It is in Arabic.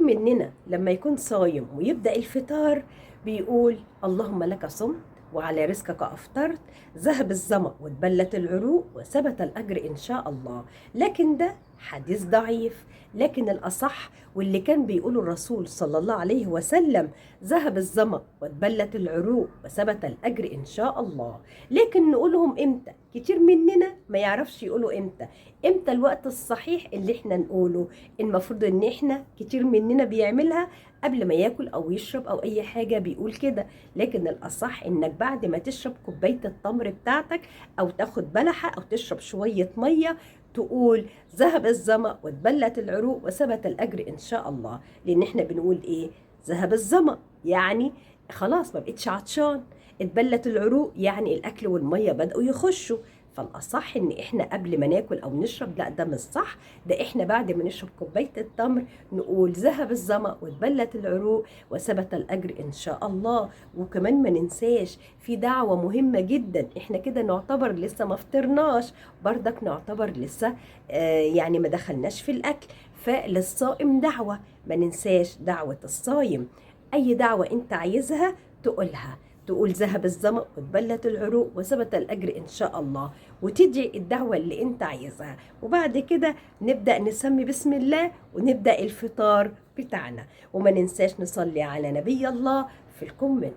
مننا لما يكون صايم ويبدأ الفطار بيقول اللهم لك صمت وعلى رزقك أفطرت، ذهب الظمأ واتبلت العروق وثبت الأجر إن شاء الله. لكن ده حديث ضعيف، لكن الأصح واللي كان بيقوله الرسول صلى الله عليه وسلم ذهب الظمأ واتبلت العروق وثبت الأجر إن شاء الله. لكن نقولهم إمتى؟ كتير مننا ما يعرفش يقولوا إمتى الوقت الصحيح اللي إحنا نقوله. المفروض إن إحنا كتير مننا بيعملها قبل ما ياكل أو يشرب أو أي حاجة بيقول كده، لكن الأصح إنك بعد ما تشرب كوباية التمر بتاعتك أو تاخد بلحة أو تشرب شوية مية تقول ذهب الظمأ واتبلت العروق وثبت الأجر إن شاء الله. لأن إحنا بنقول إيه؟ ذهب الظمأ يعني خلاص ما بقتش عطشان، اتبلت العروق يعني الأكل والمية بدأوا يخشوا. فالأصح إن إحنا قبل ما ناكل أو نشرب، لا ده مش صح، ده إحنا بعد ما نشرب كوباية التمر نقول ذهب الظمأ واتبلت العروق وثبت الأجر إن شاء الله. وكمان ما ننساش في دعوة مهمة جدا، إحنا كده نعتبر لسه ما فطرناش، بردك نعتبر لسه يعني ما دخلناش في الأكل. فللصائم دعوة، ما ننساش دعوة الصايم. أي دعوة أنت عايزها تقولها، تقول ذهب الظمأ واتبلت العروق وثبت الأجر إن شاء الله، وتدعي الدعوة اللي أنت عايزها. وبعد كده نبدأ نسمي بسم الله ونبدأ الفطار بتاعنا. وما ننساش نصلي على نبي الله في الكومنت.